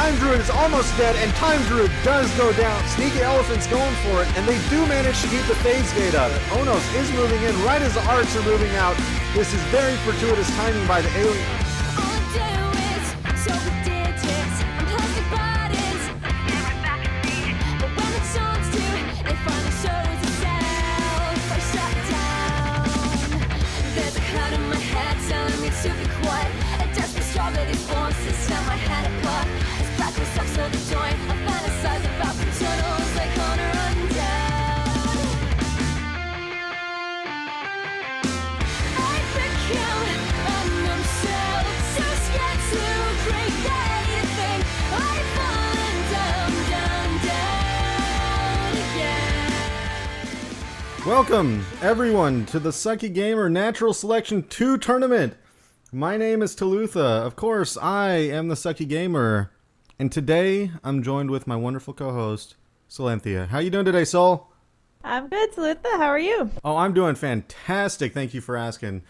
Time Druid is almost dead, and Time Druid does go down. Sneaky Elephant's going for it, and they do manage to keep the phase gate up. Onos is moving in right as the arcs are moving out. This is very fortuitous timing by the alien. Welcome, everyone, to the Sucky Gamer Natural Selection 2 tournament. My name is Talutha. Of course, I am the Sucky Gamer. And today, I'm joined with my wonderful co-host, Solenthia. How you doing today, Sol? I'm good, Talutha. How are you? Oh, I'm doing fantastic. Thank you for asking.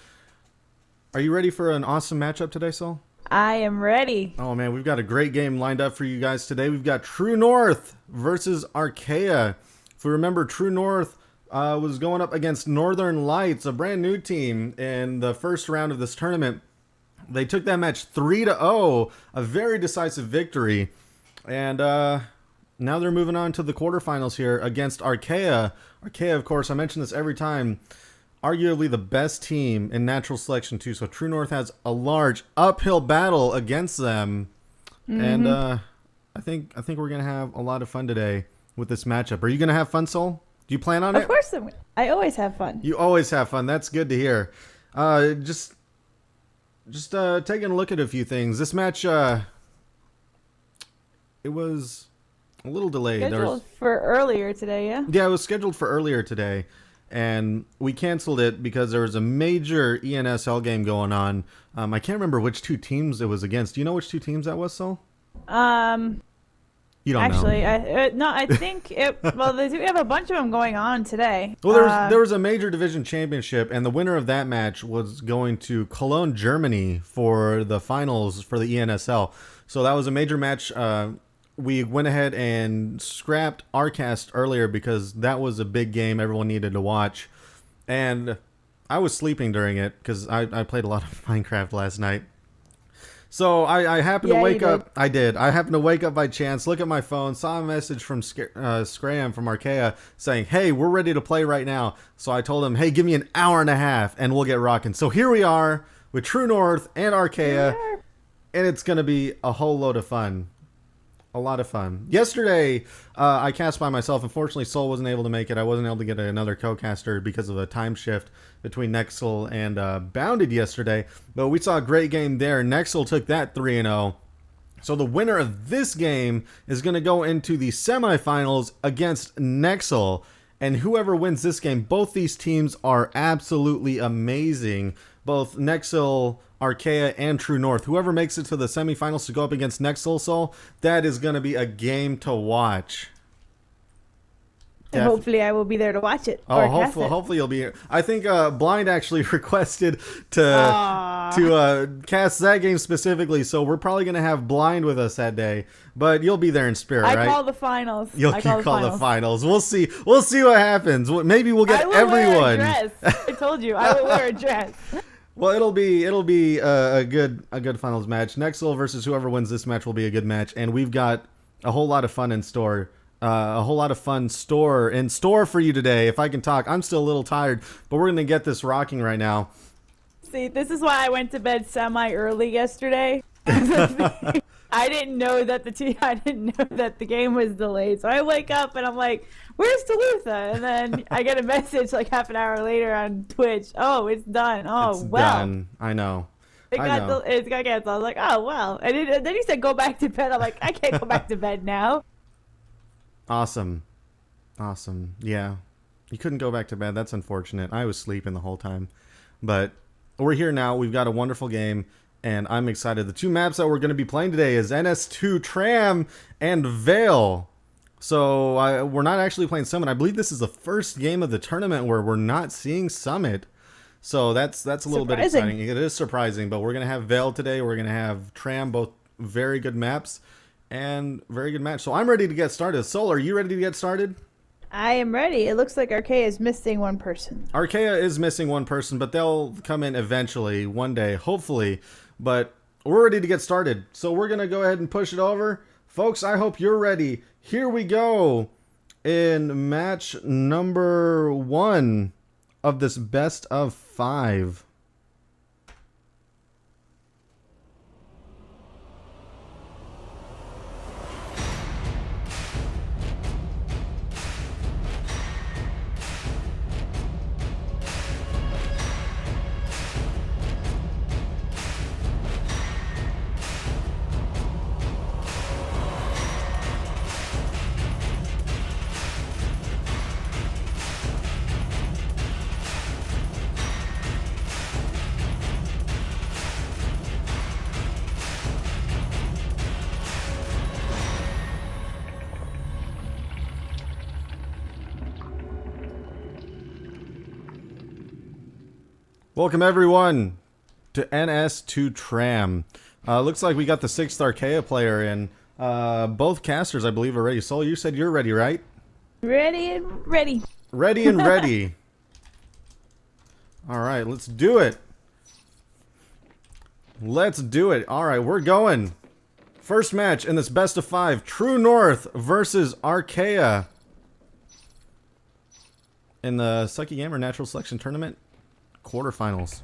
Are you ready for an awesome matchup today, Sol? I am ready. Oh, man, we've got a great game lined up for you guys today. We've got True North versus Archaea. If we remember, True North was going up against Northern Lights, a brand new team, in the first round of this tournament. They took that match 3-0, a very decisive victory. And now they're moving on to the quarterfinals here against Archaea. Archaea, of course, I mention this every time, arguably the best team in Natural Selection 2. So True North has a large uphill battle against them. And I think we're going to have a lot of fun today with this matchup. Are you going to have fun, Sol? Do you plan on it? Of course, I always have fun. You always have fun. That's good to hear. Just taking a look at a few things. This match, it was a little delayed. Scheduled for earlier today, yeah? Yeah, it was scheduled for earlier today, and we canceled it because there was a major ENSL game going on. I can't remember which two teams it was against. Do you know which two teams that was, Sol? You don't actually, know. I think it. Well, we have a bunch of them going on today. Well, there was a major division championship, and the winner of that match was going to Cologne, Germany, for the finals for the ENSL. So that was a major match. We went ahead and scrapped our cast earlier because that was a big game everyone needed to watch, and I was sleeping during it because I played a lot of Minecraft last night. So I happened to wake up. I did. I happened to wake up by chance, look at my phone, saw a message from Scram from Archaea saying, "Hey, we're ready to play right now." So I told him, "Hey, give me an hour and a half and we'll get rocking." So here we are with True North and Archaea, and it's going to be a whole load of fun. A lot of fun. Yesterday, I cast by myself. Unfortunately, Sol wasn't able to make it. I wasn't able to get another co-caster because of a time shift between Nexel and Bounded yesterday. But we saw a great game there. Nexel took that 3-0. So the winner of this game is going to go into the semifinals against Nexel. And whoever wins this game, both these teams are absolutely amazing. Both Nexel, Archaea, and True North. Whoever makes it to the semifinals to go up against Nexel, Sol, that is going to be a game to watch. And hopefully I will be there to watch it. Oh, hopefully you'll be here. I think Blind actually requested to cast that game specifically, so we're probably going to have Blind with us that day. But you'll be there in spirit, right? I call the finals. You call the finals. We'll see. We'll see what happens. Maybe we'll get everyone. I will wear a dress. I told you, I will wear a dress. Well, it'll be a good finals match. Nexel versus whoever wins this match will be a good match, and we've got a whole lot of fun in store. A whole lot of fun in store for you today. If I can talk, I'm still a little tired, but we're gonna get this rocking right now. See, this is why I went to bed semi-early yesterday. I didn't know that the game was delayed. So I wake up and I'm like, "Where's Talutha?" And then I get a message like half an hour later on Twitch. "Oh, it's done." Oh, it's well. Done. I know. It got canceled. I was like, "Oh, well." And then he said, "Go back to bed." I'm like, "I can't go back to bed now." Awesome. Yeah. You couldn't go back to bed. That's unfortunate. I was sleeping the whole time. But we're here now. We've got a wonderful game, and I'm excited. The two maps that we're going to be playing today is NS2 Tram and Veil. So we're not actually playing Summit. I believe this is the first game of the tournament where we're not seeing Summit. So that's a little bit exciting. It is surprising, but we're going to have Veil today. We're going to have Tram, both very good maps. and very good match. So I'm ready to get started. Sol, are you ready to get started? I am ready. It looks like Archaea is missing one person. Archaea is missing one person, but they'll come in eventually, one day, hopefully. But we're ready to get started. So we're going to go ahead and push it over. Folks, I hope you're ready. Here we go in match number 1 of this best of 5. Welcome everyone to NS2Tram. Looks like we got the 6th Archaea player in. Both casters, I believe, are ready. Sol, you said you're ready, right? Ready and ready. Ready and ready. All right, let's do it. Let's do it. All right, we're going. First match in this best of 5. True North versus Archaea. In the Psyche Gamer Natural Selection Tournament quarterfinals.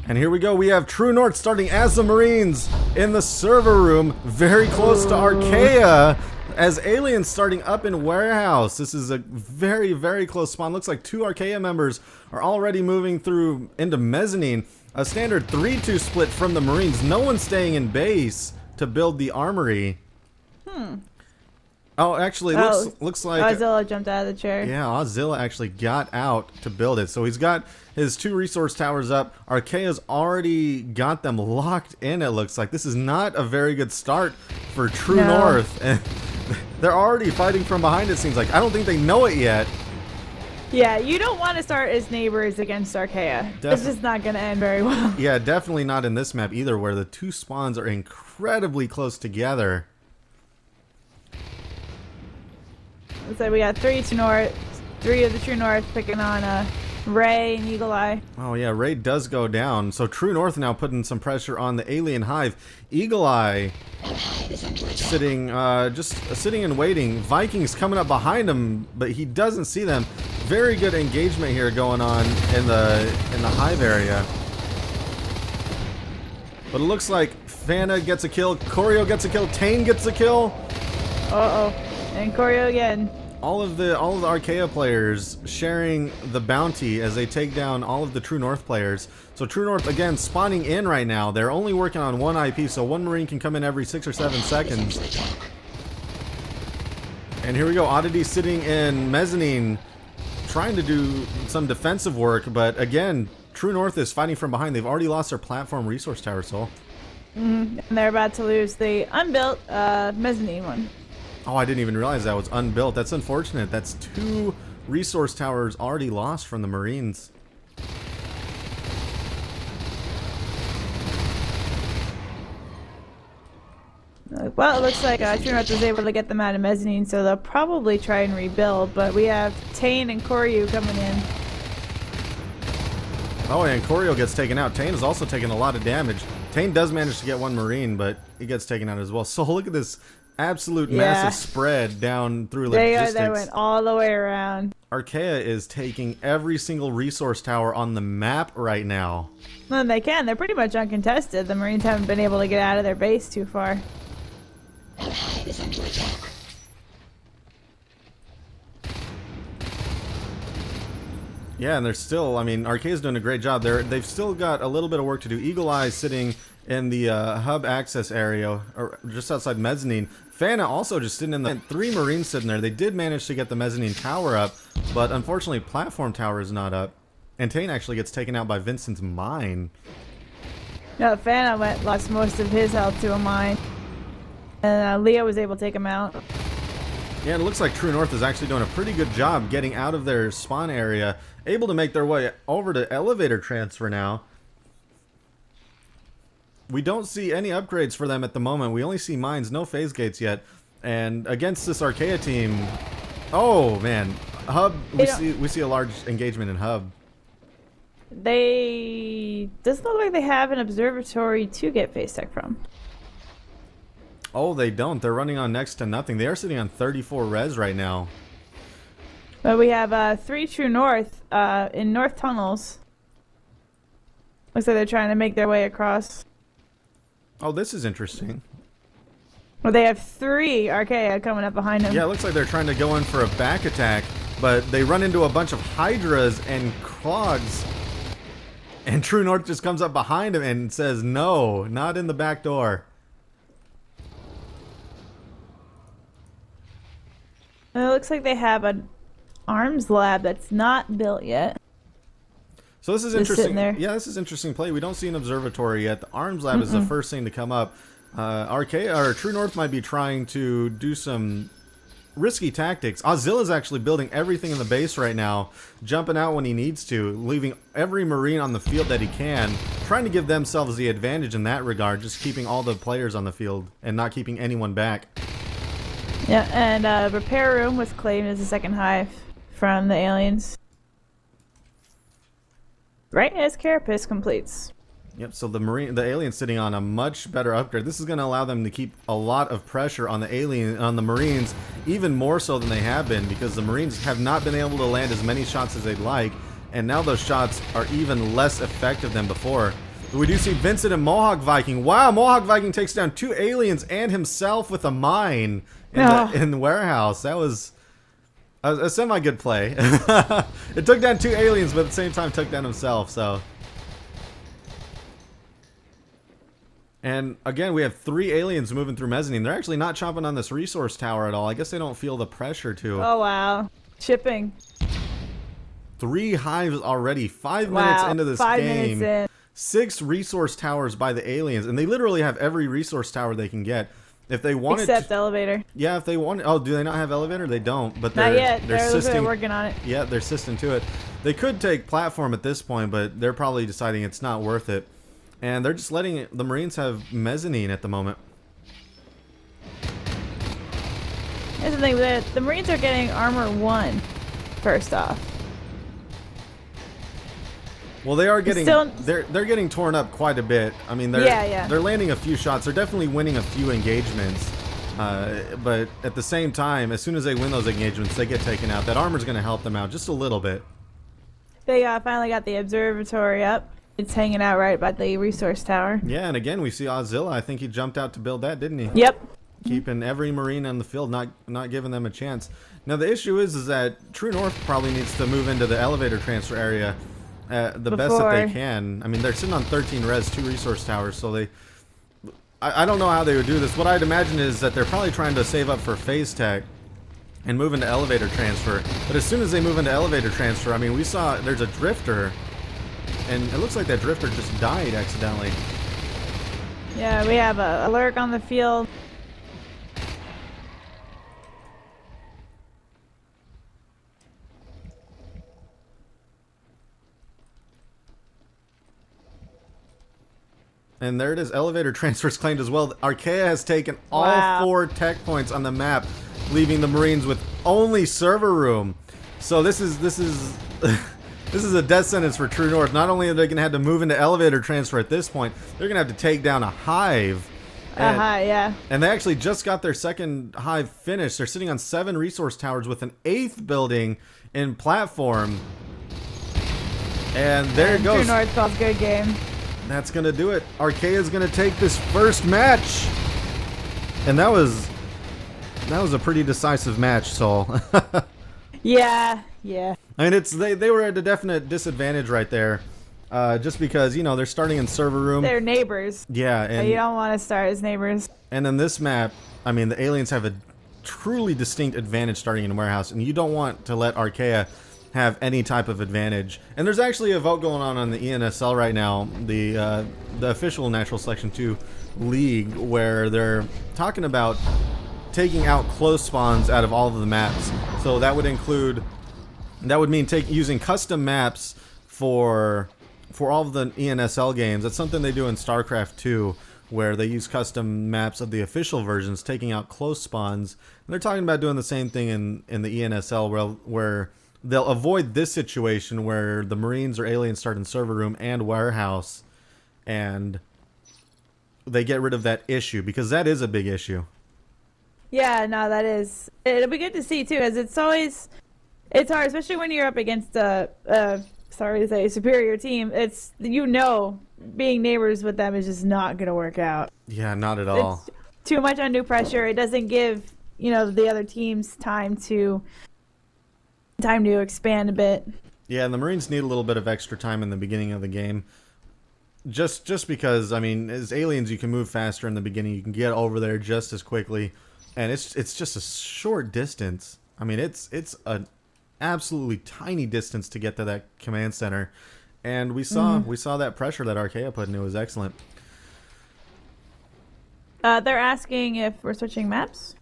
And here we go. We have True North starting as the Marines in the server room, very close to Archaea, as Aliens starting up in Warehouse. This is a very, very close spawn. Looks like 2 Archaea members are already moving through into Mezzanine. A standard 3-2 split from the Marines. No one staying in base to build the armory. Oh, actually, looks like Ozilla jumped out of the chair. Yeah, Ozilla actually got out to build it. So he's got his 2 resource towers up. Archaea's already got them locked in, it looks like. This is not a very good start for True North. And they're already fighting from behind, it seems like. I don't think they know it yet. Yeah, you don't want to start as neighbors against Archaea. It's just not going to end very well. Yeah, definitely not in this map either, where the 2 spawns are incredibly close together. So we got 3 to North, 3 of the True North picking on Ray and Eagle Eye. Oh yeah, Ray does go down. So True North now putting some pressure on the Alien Hive. Eagle Eye sitting, just sitting and waiting. Vikings coming up behind him, but he doesn't see them. Very good engagement here going on in the Hive area. But it looks like Fana gets a kill, Choreo gets a kill, Tane gets a kill. And Choreo again. All of the Archaea players sharing the bounty as they take down all of the True North players. So True North again spawning in right now. They're only working on 1 IP, so 1 Marine can come in every 6 or 7 seconds. And here we go, Oddity sitting in Mezzanine, trying to do some defensive work, but again, True North is fighting from behind. They've already lost their platform resource tower, Sol. And they're about to lose the unbuilt Mezzanine one. Oh, I didn't even realize that was unbuilt. That's unfortunate. That's 2 resource towers already lost from the Marines. Well, it looks like True North was able to get them out of Mezzanine, so they'll probably try and rebuild, but we have Tane and Choreo coming in. Oh, and Choreo gets taken out. Tane is also taking a lot of damage. Tane does manage to get 1 Marine, but he gets taken out as well. So look at this absolute massive spread down through logistics. They went all the way around. Archaea is taking every single resource tower on the map right now. Well, they can. They're pretty much uncontested. The Marines haven't been able to get out of their base too far. Yeah, and they're still, I mean, Archaea's doing a great job. They've still got a little bit of work to do. Eagle Eye sitting in the hub access area, or just outside Mezzanine. Fana also just sitting in the 3 Marines sitting there. They did manage to get the Mezzanine tower up, but unfortunately Platform tower is not up. And Tane actually gets taken out by Vincent's mine. No, Fana lost most of his health to a mine. And Leo was able to take him out. Yeah, it looks like True North is actually doing a pretty good job getting out of their spawn area, able to make their way over to elevator transfer now. we don't see any upgrades for them at the moment. We only see mines, no phase gates yet. And against this Archaea team, oh man, hub. We see a large engagement in hub. They doesn't look like they have an observatory to get phase tech from. Oh, they don't. They're running on next to nothing. They are sitting on 34 res right now. But we have 3 true north in north tunnels. Looks like they're trying to make their way across. Oh, this is interesting. Well, they have 3 Archaea coming up behind them. Yeah, it looks like they're trying to go in for a back attack, but they run into a bunch of Hydras and Clogs. And True North just comes up behind him and says, no, not in the back door. It looks like they have an arms lab that's not built yet. So this is Just interesting. sitting there. Yeah, this is interesting play. We don't see an observatory yet. The arms lab is the first thing to come up. Archaea or True North might be trying to do some risky tactics. Auxilla's actually building everything in the base right now, jumping out when he needs to, leaving every Marine on the field that he can, trying to give themselves the advantage in that regard, just keeping all the players on the field and not keeping anyone back. Yeah, and repair room was claimed as a second hive from the aliens. Right as Carapace completes. Yep, so the alien's sitting on a much better upgrade. This is going to allow them to keep a lot of pressure on the Marines, even more so than they have been, because the Marines have not been able to land as many shots as they'd like, and now those shots are even less effective than before. But we do see Vincent and Mohawk Viking. Wow, Mohawk Viking takes down 2 aliens and himself with a mine in the warehouse. That was a semi-good play. It took down 2 aliens, but at the same time took down himself, so... And again, we have 3 aliens moving through mezzanine. They're actually not chomping on this resource tower at all. I guess they don't feel the pressure to. Oh, wow. Shipping. 3 hives already. 5 minutes into this 5 game. minutes in. 6 resource towers by the aliens. And they literally have every resource tower they can get. If they wanted Except elevator. Yeah, if they want. Oh, do they not have elevator? They don't. But they're, not yet. They're They're working on it. Yeah, they're system to it. They could take platform at this point, but they're probably deciding it's not worth it. And they're just letting the Marines have mezzanine at the moment. Here's the thing, the Marines are getting armor 1 first off. Well, they are getting they're getting torn up quite a bit. I mean, they're landing a few shots. They're definitely winning a few engagements. But at the same time, as soon as they win those engagements, they get taken out. That armor's going to help them out just a little bit. They finally got the observatory up. It's hanging out right by the resource tower. Yeah, and again, we see Auxilla. I think he jumped out to build that, didn't he? Yep. Keeping every Marine on the field, not giving them a chance. Now, the issue is that True North probably needs to move into the elevator transfer area the best that they can. I mean, they're sitting on 13 res, 2 resource towers, so they... I don't know how they would do this. What I'd imagine is that they're probably trying to save up for phase tech and move into elevator transfer. But as soon as they move into elevator transfer, I mean, we saw there's a drifter... And it looks like that drifter just died accidentally. Yeah, we have a lurk on the field. And there it is, elevator transfers claimed as well. Archaea has taken all 4 tech points on the map, leaving the Marines with only server room. So this is this is a death sentence for True North. Not only are they going to have to move into elevator transfer at this point, they're going to have to take down a hive. Yeah. And they actually just got their second hive finished. They're sitting on 7 resource towers with an 8th building in platform. And there it goes. True North calls good game. That's going to do it. Archaea is going to take this first match. And that was a pretty decisive match, Saul. Yeah. I mean, they were at a definite disadvantage right there, just because, you know, they're starting in server room. They're neighbors. Yeah, and you don't want to start as neighbors. And in this map, I mean, the aliens have a truly distinct advantage starting in a warehouse, and you don't want to let Archaea have any type of advantage. And there's actually a vote going on the ENSL right now, the official Natural Selection 2 league, where they're talking about taking out close spawns out of all of the maps. So that would mean using custom maps for for all of the ENSL games. That's something they do in StarCraft 2, where they use custom maps of the official versions, taking out close spawns. And they're talking about doing the same thing in the ENSL, where they'll avoid this situation where the Marines or aliens start in server room and warehouse, and they get rid of that issue, because that is a big issue. Yeah, no, that is. It'll be good to see too, as it's hard, especially when you're up against sorry to say, superior team. It's, being neighbors with them is just not going to work out. Yeah, not at all. It's too much undue pressure. It doesn't give, the other teams time to expand a bit. Yeah, and the Marines need a little bit of extra time in the beginning of the game. Just because, I mean, as aliens, you can move faster in the beginning. You can get over there just as quickly. And it's just a short distance. I mean, it's an absolutely tiny distance to get to that command center. And we saw that pressure that Archaea put in. It was excellent. They're asking if we're switching maps.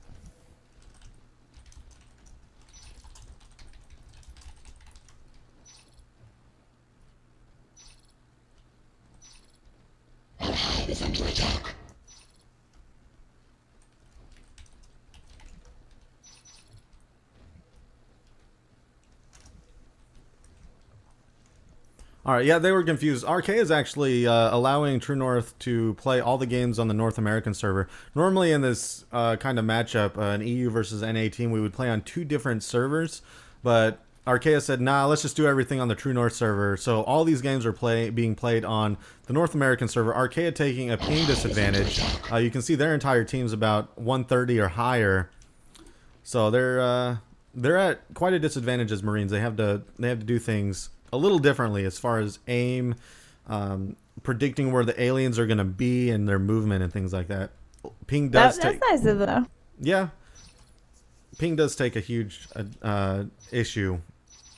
All right, yeah, they were confused. Archaea is actually allowing True North to play all the games on the North American server. Normally in this kind of matchup, an EU versus NA team, we would play on 2 different servers, but Archaea said, nah, let's just do everything on the True North server. So all these games are being played on the North American server. Archaea taking a ping disadvantage. You can see their entire team's about 130 or higher. So they're at quite a disadvantage as Marines. They have to do things a little differently as far as aim, predicting where the aliens are going to be and their movement and things like that. Ping does that's nice of them. Yeah. Ping does take a huge issue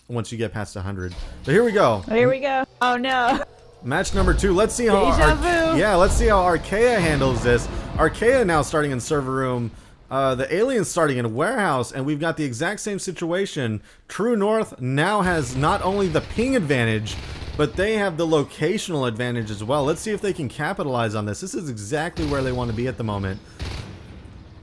once you get past 100. But here we go. Here we go. Oh no. Match number 2. Let's see how let's see how Archaea handles this. Archaea now starting in server room. The aliens starting in a warehouse, and we've got the exact same situation. True North now has not only the ping advantage, but they have the locational advantage as well. Let's see if they can capitalize on this. This is exactly where they want to be at the moment.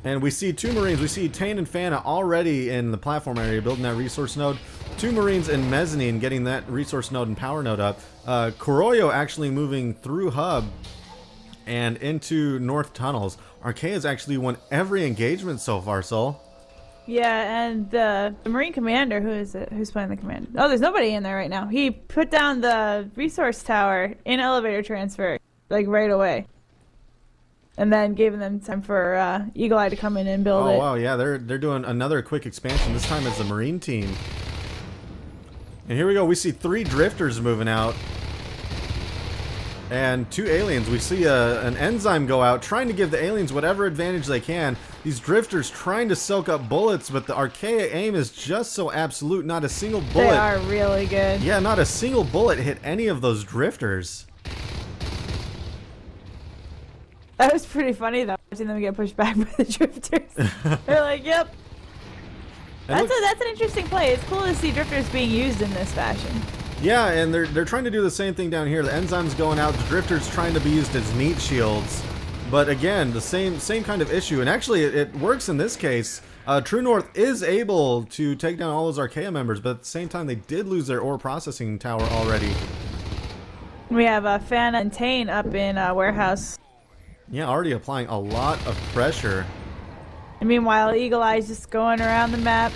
And we see 2 Marines. We see Tane and Fana already in the platform area building that resource node. 2 Marines in Mezzanine getting that resource node and power node up. Coroyo actually moving through hub and into North Tunnels. Archaea's actually won every engagement so far, Sol. Yeah, and the Marine commander, who is it? Who's playing the commander? Oh, there's nobody in there right now. He put down the resource tower in elevator transfer, like right away. And then gave them time for Eagle Eye to come in and build it. Oh, wow, yeah, they're doing another quick expansion. This time it's the Marine team. And here we go. We see 3 drifters moving out. And 2 aliens. We see an enzyme go out, trying to give the aliens whatever advantage they can. These drifters trying to soak up bullets, but the Archaea aim is just so absolute. Not a single bullet. They are really good. Yeah, not a single bullet hit any of those drifters. That was pretty funny, though, watching them get pushed back by the drifters. They're like, yep. That's an interesting play. It's cool to see drifters being used in this fashion. Yeah, and they're trying to do the same thing down here. The enzyme's going out, the drifters trying to be used as meat shields. But again, the same kind of issue. And actually, it works in this case. True North is able to take down all those Archaea members, but at the same time, they did lose their ore processing tower already. We have Fana and Tane up in Warehouse. Yeah, already applying a lot of pressure. And meanwhile, Eagle Eye's just going around the map,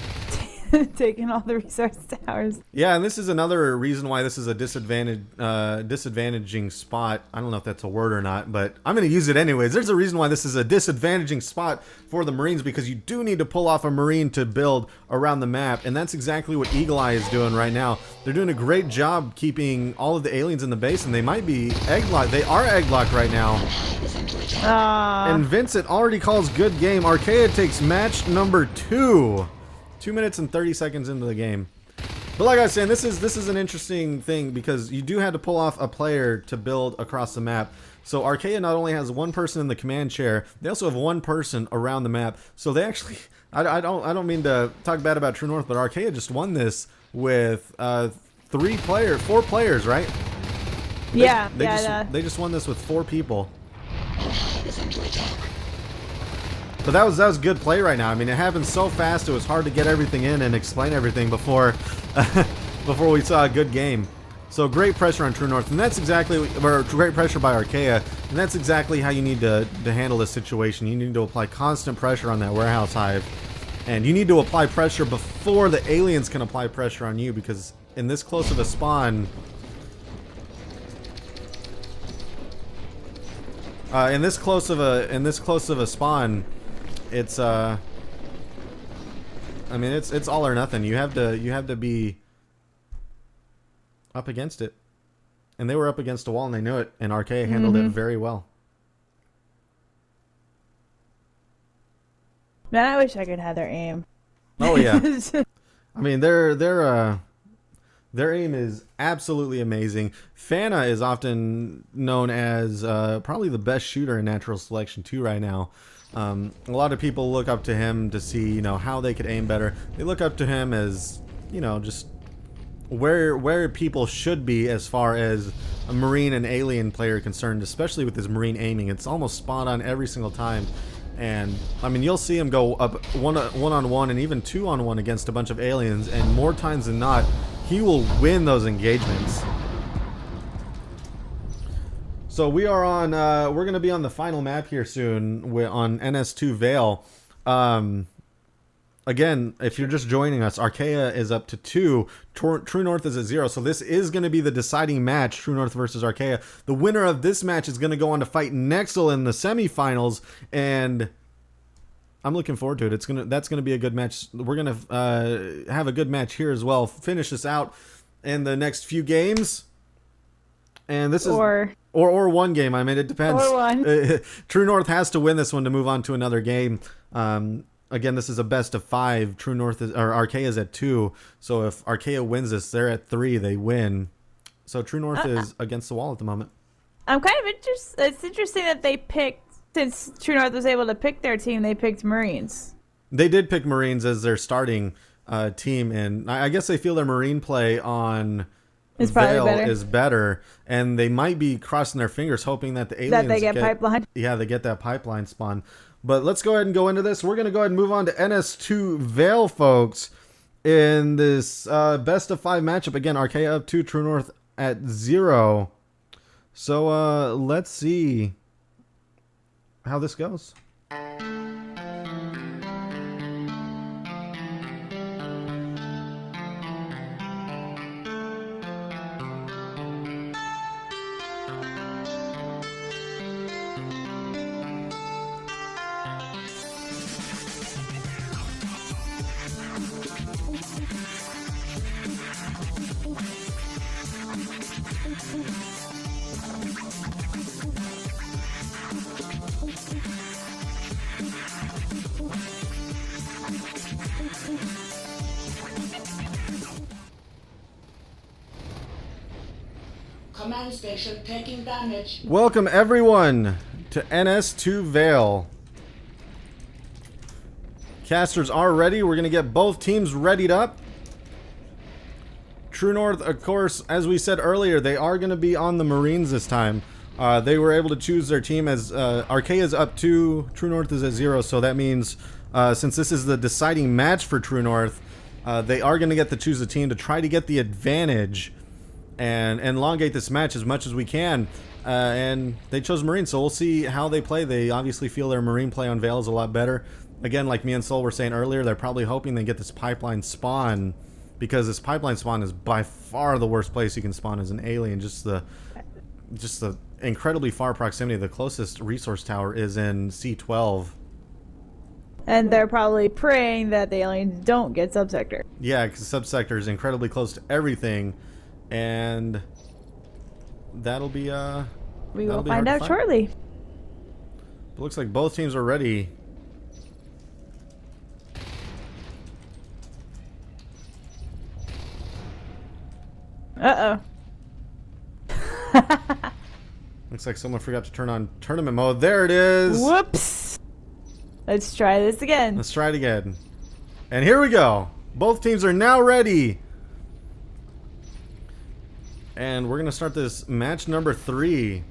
taking all the resource towers. Yeah, and this is another reason why this is a disadvantaging spot. I don't know if that's a word or not, but I'm going to use it anyways. There's a reason why this is a disadvantaging spot for the Marines, because you do need to pull off a Marine to build around the map, and that's exactly what Eagle Eye is doing right now. They're doing a great job keeping all of the aliens in the base, and they might be egg-locked. They are egg-locked right now. And Vincent already calls good game. Archaea takes match number 2. 2 minutes and 30 seconds into the game. But like I was saying, this is an interesting thing, because you do have to pull off a player to build across the map. So Archaea not only has 1 person in the command chair, they also have 1 person around the map. So they actually, I don't mean to talk bad about True North, but Archaea just won this with 4 players, right? Yeah, They just won this with 4 people. But that was good play right now. I mean, it happened so fast. It was hard to get everything in and explain everything before before we saw a good game. So great pressure on True North, and that's exactly, or great pressure by Archaea, and that's exactly how you need to handle this situation. You need to apply constant pressure on that warehouse hive, and you need to apply pressure before the aliens can apply pressure on you, because in this close of a spawn, in this close of a spawn, it's I mean, it's all or nothing. You have to be up against it, and they were up against a wall and they knew it, and Archaea handled it very well. Man, I wish I could have their aim. Oh yeah. I mean, their aim is absolutely amazing. Fana is often known as probably the best shooter in Natural Selection 2 right now. A lot of people look up to him to see, you know, how they could aim better. They look up to him as, you know, just where people should be as far as a Marine and Alien player concerned, especially with his Marine aiming. It's almost spot on every single time. And I mean, you'll see him go up one-on-one and even 2-on-1 against a bunch of aliens, and more times than not, he will win those engagements. So we are on, we're going to be on the final map here soon on NS2 Vale. Again, if you're just joining us, Archaea is up to 2. True North is at 0. So this is going to be the deciding match, True North versus Archaea. The winner of this match is going to go on to fight Nexel in the semifinals, and I'm looking forward to it. That's going to be a good match. We're going to have a good match here as well. Finish this out in the next few games. And this is or one game. I mean, it depends. Or one. True North has to win this one to move on to another game. Again, this is a best of 5. True North or Archaea is at 2. So if Archaea wins this, they're at 3. They win. So True North is against the wall at the moment. I'm kind of interested. It's interesting that they picked, since True North was able to pick their team, they picked Marines. They did pick Marines as their starting team, and I guess they feel their Marine play on Vale is better, and they might be crossing their fingers hoping that the aliens that they get pipeline. Yeah, they get that pipeline spawn. But let's go ahead and go into this. We're going to go ahead and move on to NS2 Vale, folks, in this best of 5 matchup. Again, Archaea up 2, True North at 0. So let's see how this goes. Command station taking damage. Welcome everyone to NS2 Vale. Casters are ready. We're going to get both teams readied up. True North, of course, as we said earlier, they are going to be on the Marines this time. They were able to choose their team as Archaea is up 2, True North is at 0. So that means since this is the deciding match for True North, they are going to get to choose a team to try to get the advantage and elongate this match as much as we can. And they chose Marine, so we'll see how they play. They obviously feel their Marine play on Vale is a lot better. Again, like me and Sol were saying earlier, they're probably hoping they get this pipeline spawn, because this pipeline spawn is by far the worst place you can spawn as an alien. Just the incredibly far proximity. The closest resource tower is in C12. And they're probably praying that the aliens don't get subsector. Yeah, because subsector is incredibly close to everything. And that'll be we will find out shortly. It looks like both teams are ready. Uh-oh. Looks like someone forgot to turn on tournament mode. There it is. Whoops. Let's try this again. Let's try it again. And here we go. Both teams are now ready. And we're going to start this match number 3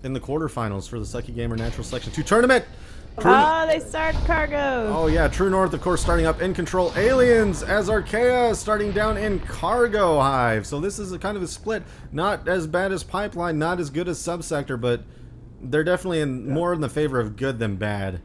in the quarterfinals for the Sucky Gamer Natural Selection 2 tournament. Oh, they start cargo. Oh yeah, True North, of course, starting up in control. Aliens as Archaea starting down in cargo hive. So this is a kind of a split. Not as bad as Pipeline, not as good as Subsector, but they're definitely more in the favor of good than bad.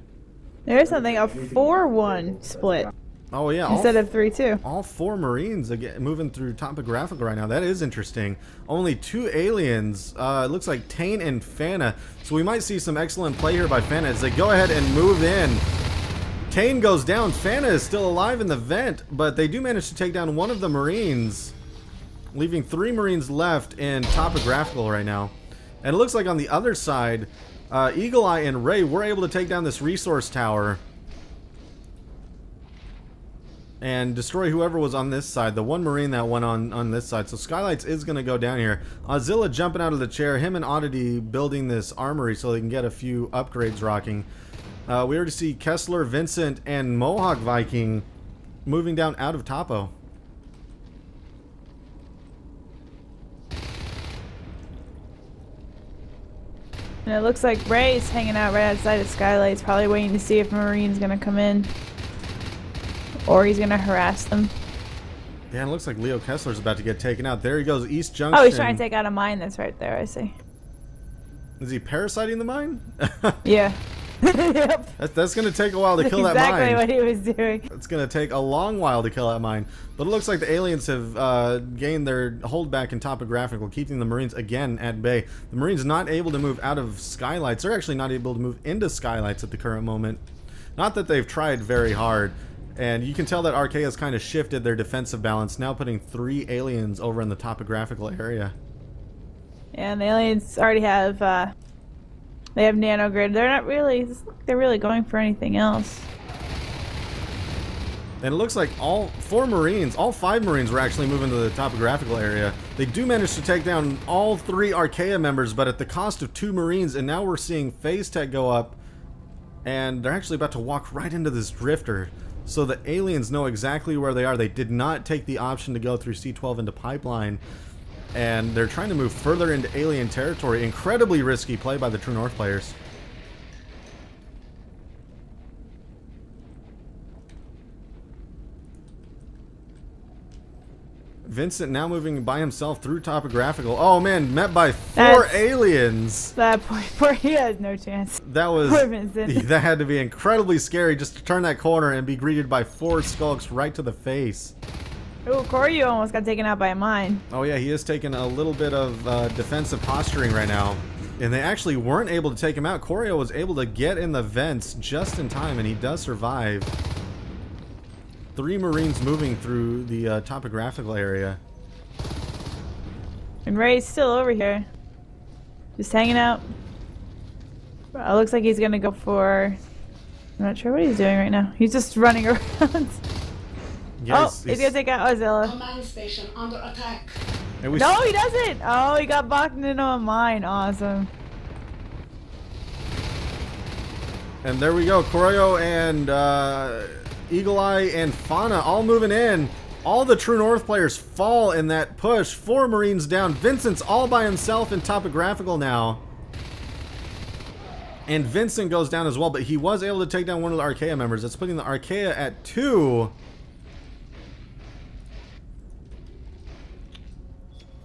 There's something, a 4-1 split. Oh yeah, instead of 3-2. All 4 Marines again moving through topographical right now. That is interesting. Only 2 aliens. It looks like Tane and Fana. So we might see some excellent play here by Fana as they go ahead and move in. Tane goes down. Fana is still alive in the vent, but they do manage to take down one of the Marines, leaving 3 Marines left in topographical right now. And it looks like on the other side, Eagle Eye and Ray were able to take down this resource tower and destroy whoever was on this side. The one Marine that went on this side. So Skylights is going to go down here. Zilla jumping out of the chair. Him and Oddity building this armory so they can get a few upgrades rocking. We already see Kessler, Vincent, and Mohawk Viking moving down out of Topo. And it looks like Ray's hanging out right outside of Skylights, probably waiting to see if Marine's going to come in. Or he's going to harass them. Yeah, it looks like Leo Kessler's about to get taken out. There he goes, East Junction. Oh, he's trying to take out a mine that's right there, I see. Is he parasiting the mine? Yeah. Yep. That's going to take a while to kill that mine. Exactly what he was doing. It's going to take a long while to kill that mine. But it looks like the aliens have gained their holdback in topographical, keeping the Marines again at bay. The Marines not able to move out of Skylights. They're actually not able to move into Skylights at the current moment. Not that they've tried very hard. And you can tell that Archaea has kind of shifted their defensive balance, now putting 3 aliens over in the topographical area. Yeah, and the aliens already have, they have nanogrid. They're not really, they're really going for anything else. And it looks like all 5 Marines were actually moving to the topographical area. They do manage to take down all 3 Archaea members, but at the cost of 2 Marines, and now we're seeing Phase Tech go up, and they're actually about to walk right into this drifter. So the aliens know exactly where they are. They did not take the option to go through C12 into Pipeline. And they're trying to move further into alien territory. Incredibly risky play by the True North players. Vincent now moving by himself through topographical. Oh man, met by 4 aliens. That poor, he has no chance. That was, Poor Vincent. that had to be incredibly scary just to turn that corner and be greeted by 4 skulks right to the face. Oh, Koryu almost got taken out by a mine. Oh yeah, he is taking a little bit of defensive posturing right now. And they actually weren't able to take him out. Koryu was able to get in the vents just in time, and he does survive. 3 Marines moving through the topographical area. And Ray's still over here. Just hanging out. Looks like he's gonna go for... I'm not sure what he's doing right now. He's just running around. Yeah, he's gonna take out Ozilla. Command station under attack. No, he doesn't! Oh, he got boxed into a mine. Awesome. And there we go. Koryo and Eagle Eye and Fana all moving in. All the True North players fall in that push. 4 Marines down. Vincent's all by himself in topographical now. And Vincent goes down as well, but he was able to take down one of the Archaea members. That's putting the Archaea at 2.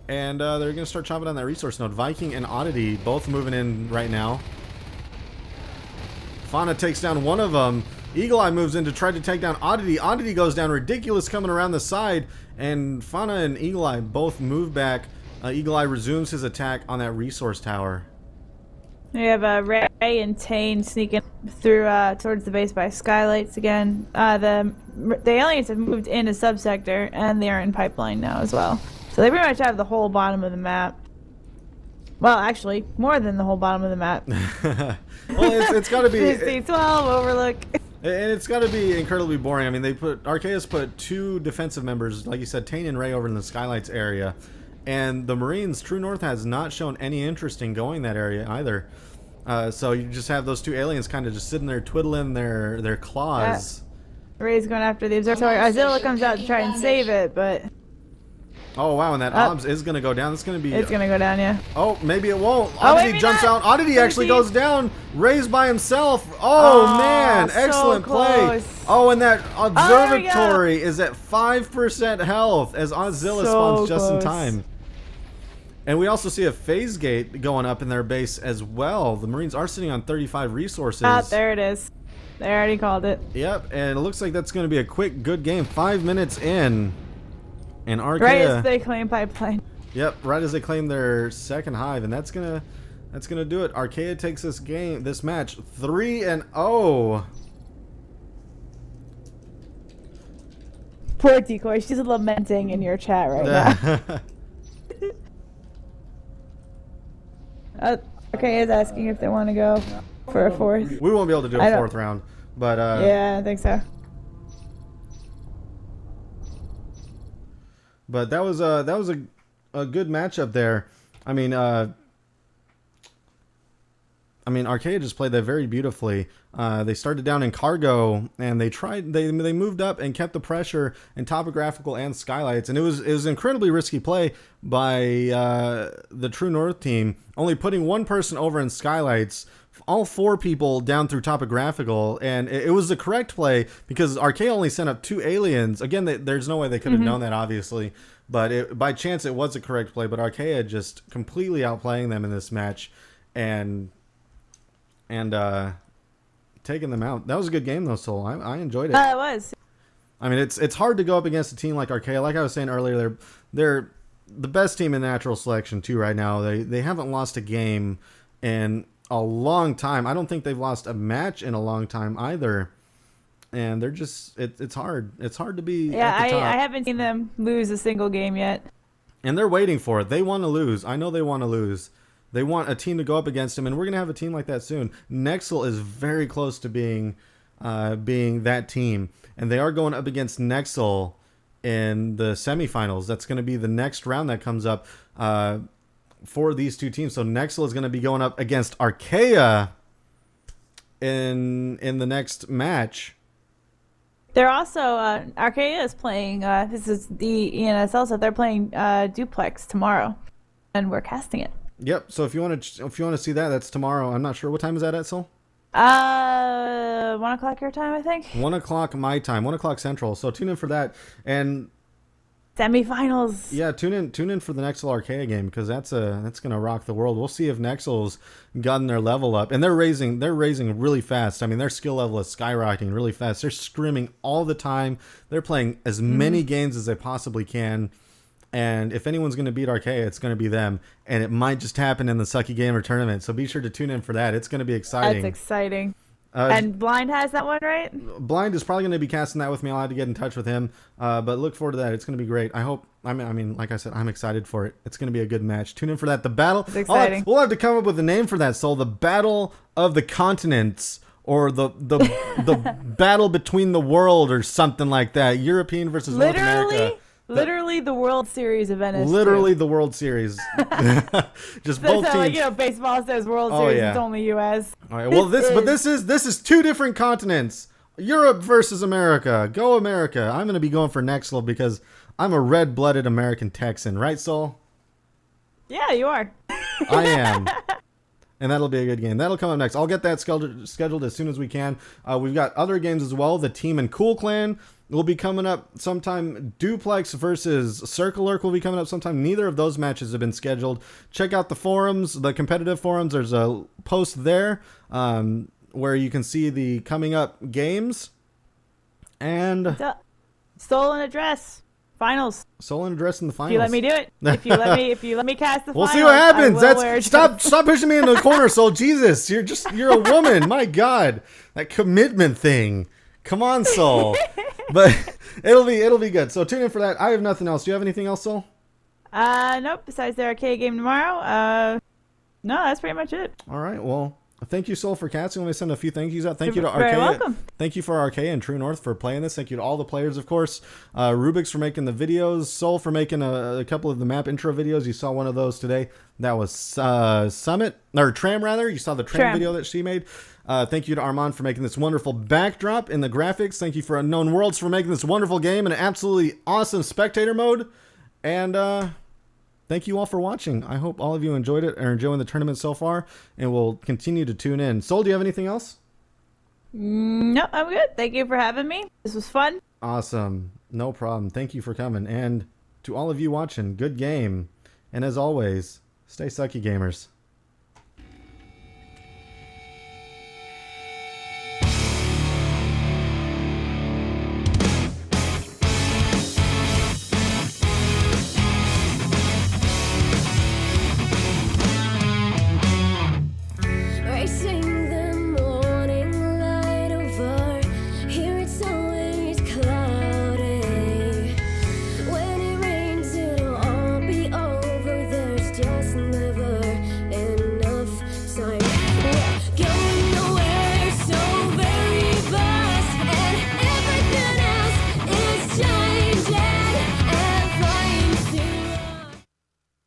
And they're going to start chopping down that resource node. Viking and Oddity both moving in right now. Fana takes down one of them. Eagle Eye moves in to try to take down Oddity. Oddity goes down. Ridiculous coming around the side. And Fana and Eagle Eye both move back. Eagle Eye resumes his attack on that resource tower. We have Ray and Tane sneaking through towards the base by Skylights again. The aliens have moved into Subsector, and they are in Pipeline now as well. So they pretty much have the whole bottom of the map. Well, actually, more than the whole bottom of the map. Well, it's got to be... C12, Overlook. And it's got to be incredibly boring. I mean, Archaea's put 2 defensive members, like you said, Tane and Ray, over in the Skylights area. And the Marines, True North has not shown any interest in going that area either. So you just have those 2 aliens kind of just sitting there twiddling their claws. Ray's going after the observatory. Azilla comes out to try and save it, but Oh, wow, and that OBS is going to go down. It's going to be... It's going to go down, yeah. Oh, maybe it won't. Oh, Oddity maybe jumps not. out. Oddity actually 17. goes down. Raised by himself. Oh, man. so Excellent play. close. Oh, and that there we observatory is at 5% health as Ozilla spawns just in close. time. And we also see a phase gate going up in their base as well. The Marines are sitting on 35 resources. There it is. They already called it. Yep, and it looks like that's going to be a quick, good game. 5 minutes in. And Archaea... Right as they claim pipeline. Yep, right as they claim their second hive, and that's gonna do it. Archaea takes this match 3-0. Poor Decoy, she's lamenting in your chat right now. Okay, is asking if they want to go for a fourth. We won't be able to do a fourth round, but yeah, I think so. But that was a good matchup there. I mean, Archaea just played that very beautifully. They started down in cargo, and they moved up and kept the pressure in topographical and skylights, and it was incredibly risky play by the True North team, only putting one person over in skylights, all 4 people down through topographical, and it was the correct play because Archaea only sent up 2 aliens. Again, there's no way they could have known that, obviously, but by chance it was a correct play. But Archaea just completely outplaying them in this match, and taking them out. That was a good game though, Soul. I enjoyed it. It was. I mean, it's hard to go up against a team like Archaea. Like I was saying earlier, they're the best team in natural selection too right now. They haven't lost a game in a long time. I don't think they've lost a match in a long time either. And they're just it's hard. It's hard to be at the top. I haven't seen them lose a single game yet. And they're waiting for it. They want to lose. I know they want to lose. They want a team to go up against them, and we're going to have a team like that soon. Nexel is very close to being that team, and they are going up against Nexel in the semifinals. That's going to be the next round that comes up for these two teams. So Nexel is going to be going up against Archaea in the next match. They're also Archaea is playing. This is the ENSL, so they're playing Duplex tomorrow, and we're casting it. Yep. So if you want to see that, that's tomorrow. I'm not sure what time is that at, Sol? 1 o'clock your time, I think. 1 o'clock my time. 1 o'clock Central. So tune in for that. And semifinals. yeah, tune in for the Nexel Archaea game, because that's gonna rock the world. We'll see if Nexel's gotten their level up, and they're raising really fast. I mean, their skill level is skyrocketing really fast. They're scrimming all the time. They're playing as many games as they possibly can. And if anyone's going to beat Archaea, it's going to be them. And it might just happen in the Sucky Gamer tournament. So be sure to tune in for that. It's going to be exciting. That's exciting. And Blind has that one, right? Blind is probably going to be casting that with me. I'll have to get in touch with him. But look forward to that. It's going to be great. I mean, like I said, I'm excited for it. It's going to be a good match. Tune in for that. The battle. It's exciting. We'll have to come up with a name for that, Soul. The Battle of the Continents. Or the battle between the world, or something like that. European versus North America. Literally the World Series of NS2. Literally the World Series. Just both teams. Like, baseball says World Series, yeah. It's only U.S. All right. Well, this is 2 different continents. Europe versus America. Go America. I'm going to be going for Nexel because I'm a red-blooded American Texan. Right, Sol? Yeah, you are. I am. And that'll be a good game. That'll come up next. I'll get that scheduled as soon as we can. We've got other games as well. The Team and Cool Clan will be coming up sometime. Duplex versus Circle Lurk will be coming up sometime. Neither of those matches have been scheduled. Check out the forums, the competitive forums. There's a post there where you can see the coming up games. And Soul in a Dress. Finals. Soul in a Dress in the finals. If you let me do it. If you let me cast the we'll finals. See what happens. Stop pushing me into the corner, Soul. Jesus, you're a woman. My God, that commitment thing. Come on, Soul. But it'll be good. So tune in for that. I have nothing else. Do you have anything else, Soul? Nope. Besides the arcade game tomorrow. No, that's pretty much it. All right. Well, thank you, Soul, for casting. Let me send a few thank yous out. Thank you to Archaea. Very welcome. Thank you for Archaea and True North for playing this. Thank you to all the players, of course. Rubik's for making the videos. Soul for making a couple of the map intro videos. You saw one of those today. That was Summit, or Tram rather. You saw the Tram video that she made. Thank you to Armand for making this wonderful backdrop in the graphics. Thank you for Unknown Worlds for making this wonderful game and an absolutely awesome spectator mode. And thank you all for watching. I hope all of you enjoyed it, are enjoying the tournament so far, and will continue to tune in. Sol, do you have anything else? No, I'm good. Thank you for having me. This was fun. Awesome. No problem. Thank you for coming. And to all of you watching, good game. And as always, stay sucky, gamers.